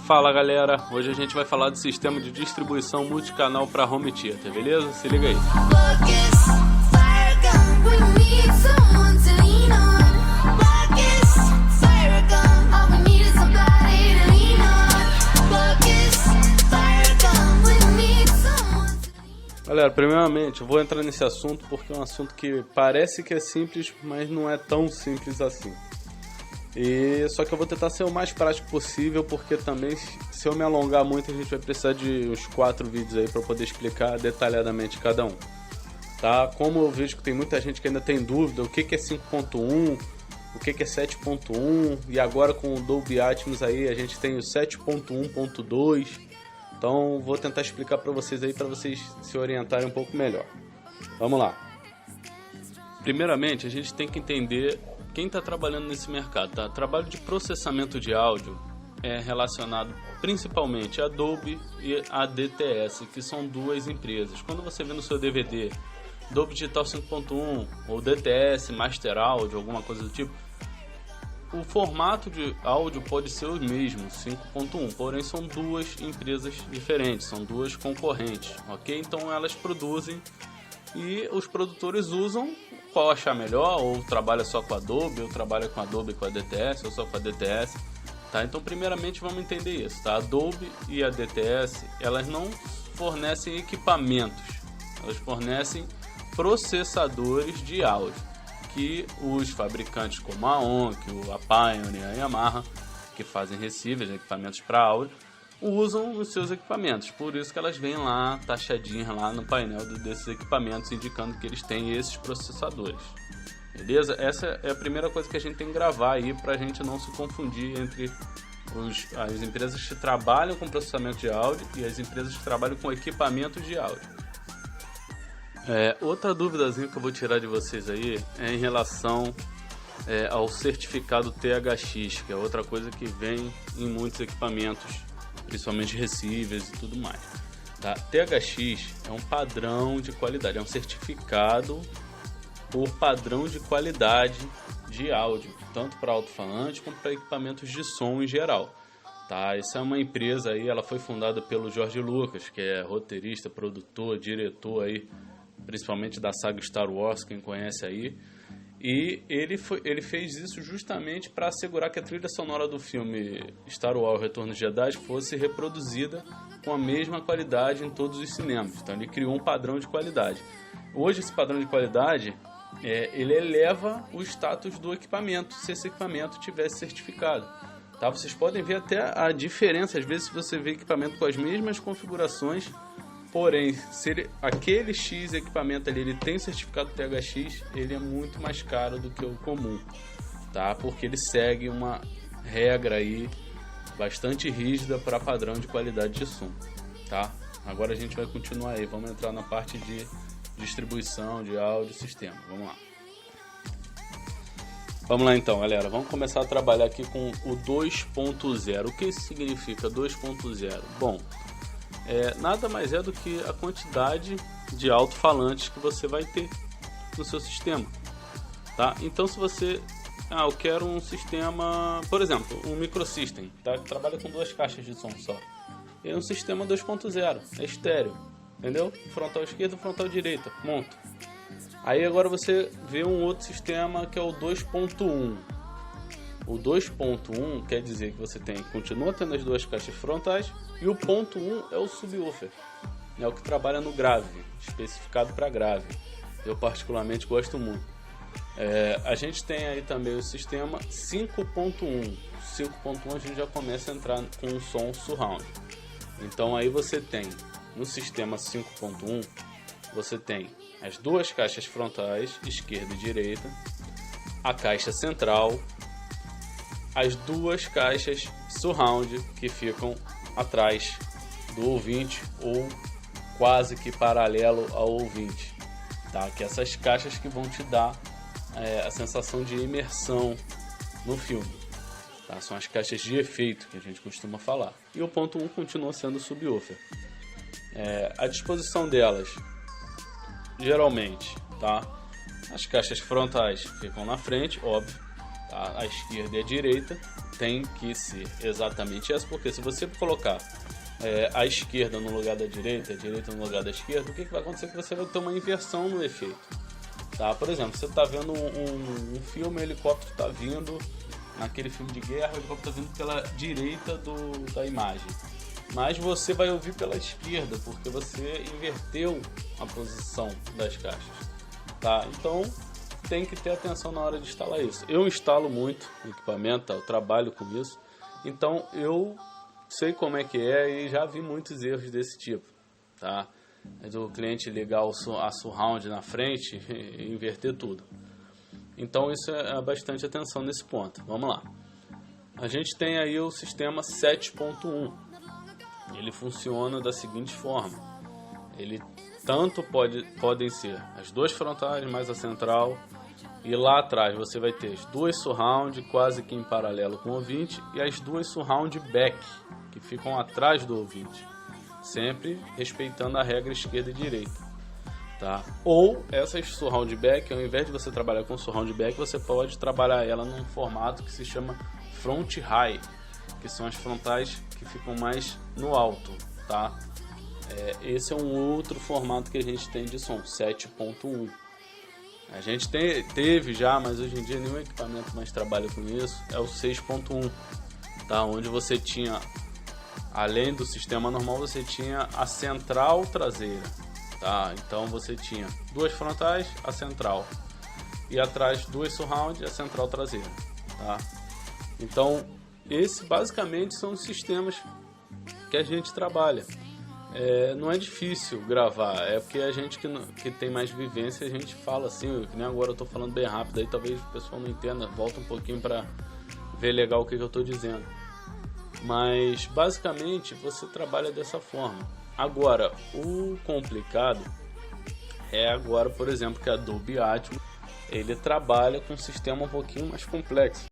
Fala galera, hoje a gente vai falar do sistema de distribuição multicanal para home theater, beleza? Se liga aí. Galera, primeiramente eu vou entrar nesse assunto porque é um assunto que parece que é simples, mas não é tão simples assim. Só que eu vou tentar ser o mais prático possível, porque também se eu me alongar muito a gente vai precisar de uns 4 vídeos aí para poder explicar detalhadamente cada um. Tá? Como eu vejo que tem muita gente que ainda tem dúvida, o que é 5.1, o que é 7.1, e agora com o Dolby Atmos aí a gente tem o 7.1.2, então vou tentar explicar para vocês aí, para vocês se orientarem um pouco melhor. Vamos lá. Primeiramente a gente tem que entender quem está trabalhando nesse mercado, tá? Trabalho de processamento de áudio é relacionado principalmente a Dolby e a DTS, que são duas empresas. Quando você vê no seu DVD Dolby Digital 5.1 ou DTS Master Audio, alguma coisa do tipo, o formato de áudio pode ser o mesmo, 5.1, porém são duas empresas diferentes, são duas concorrentes, ok? Então elas produzem e os produtores usam qual achar melhor, ou trabalha só com a Dolby, ou trabalha com a Dolby e com a DTS, ou só com a DTS, tá? Então primeiramente vamos entender isso, tá? A Dolby e a DTS, elas não fornecem equipamentos, elas fornecem processadores de áudio, que os fabricantes como a ONC, a Pioneer e a Yamaha, que fazem receivers, equipamentos para áudio, usam os seus equipamentos, por isso que elas vêm lá taxadinhas lá no painel desses equipamentos, indicando que eles têm esses processadores, beleza? Essa é a primeira coisa que a gente tem que gravar aí, para a gente não se confundir entre as empresas que trabalham com processamento de áudio e as empresas que trabalham com equipamentos de áudio. Outra duvidazinha que eu vou tirar de vocês aí é em relação ao certificado THX, que é outra coisa que vem em muitos equipamentos, principalmente receivers e tudo mais, tá? THX é um padrão de qualidade, é um certificado por padrão de qualidade de áudio, tanto para alto-falante como para equipamentos de som em geral, tá? Essa é uma empresa aí, ela foi fundada pelo George Lucas, que é roteirista, produtor, diretor aí, principalmente da saga Star Wars, quem conhece aí. E ele fez isso justamente para assegurar que a trilha sonora do filme Star Wars: O Retorno de Jedi fosse reproduzida com a mesma qualidade em todos os cinemas. Então ele criou um padrão de qualidade. Hoje esse padrão de qualidade, ele eleva o status do equipamento, se esse equipamento tivesse certificado. Tá? Vocês podem ver até a diferença, às vezes você vê equipamento com as mesmas configurações, porém, se aquele X equipamento ali, ele tem certificado THX, ele é muito mais caro do que o comum, tá? Porque ele segue uma regra aí bastante rígida para padrão de qualidade de som, tá? Agora a gente vai continuar aí, vamos entrar na parte de distribuição de áudio sistema, vamos lá. Vamos lá então, galera, vamos começar a trabalhar aqui com o 2.0. O que isso significa 2.0? Bom, nada mais é do que a quantidade de alto-falantes que você vai ter no seu sistema, tá? Então se você eu quero um sistema, por exemplo, um microsystem, tá? Que trabalha com 2 caixas de som só, é um sistema 2.0, é estéreo, entendeu? Frontal esquerda, frontal direita, monto. Aí agora você vê um outro sistema que é o 2.1. O 2.1 quer dizer que você continua tendo as 2 caixas frontais, e o ponto 1 é o subwoofer, é o que trabalha no grave, especificado para grave. Eu particularmente gosto muito. A gente tem aí também o sistema 5.1. 5.1 a gente já começa a entrar com um som surround. Então aí você tem, no sistema 5.1, você tem as 2 caixas frontais, esquerda e direita, a caixa central, as 2 caixas surround que ficam atrás do ouvinte ou quase que paralelo ao ouvinte, tá? Que essas caixas que vão te dar a sensação de imersão no filme, tá? São as caixas de efeito que a gente costuma falar. E o ponto 1 continua sendo o subwoofer. A disposição delas, geralmente, tá? As caixas frontais ficam na frente, óbvio. tá? A esquerda e a direita tem que ser exatamente essa, porque se você colocar a esquerda no lugar da direita, a direita no lugar da esquerda, o que vai acontecer? Que você vai ter uma inversão no efeito, tá? Por exemplo, você está vendo um filme, o helicóptero está vindo, naquele filme de guerra, o helicóptero está vindo pela direita da imagem, mas você vai ouvir pela esquerda, porque você inverteu a posição das caixas, tá? Então tem que ter atenção na hora de instalar isso. Eu instalo muito equipamento, tá? Eu trabalho com isso, então eu sei como é que é e já vi muitos erros desse tipo, tá? Do cliente ligar a surround na frente e inverter tudo. Então isso é bastante atenção nesse ponto. Vamos lá. A gente tem aí o sistema 7.1. Ele funciona da seguinte forma. Ele tanto podem ser as duas frontais mais a central, e lá atrás você vai ter as duas surround quase que em paralelo com o ouvinte e as duas surround back que ficam atrás do ouvinte, sempre respeitando a regra esquerda e direita, tá? Ou essas surround back, ao invés de você trabalhar com surround back, você pode trabalhar ela num formato que se chama front high, que são as frontais que ficam mais no alto, tá? Esse é um outro formato que a gente tem de som, 7.1. A gente teve já, mas hoje em dia nenhum equipamento mais trabalha com isso, é o 6.1, tá? Onde você tinha, além do sistema normal, você tinha a central traseira, tá? Então você tinha duas frontais, a central, e atrás duas surround e a central traseira, tá? Então esse basicamente são os sistemas que a gente trabalha. Não é difícil gravar, é porque a gente que tem mais vivência, a gente fala assim, que nem agora eu estou falando bem rápido, aí talvez o pessoal não entenda, volta um pouquinho para ver legal o que eu estou dizendo. Mas basicamente você trabalha dessa forma. Agora, o complicado é agora, por exemplo, que a Dolby Atmos ele trabalha com um sistema um pouquinho mais complexo.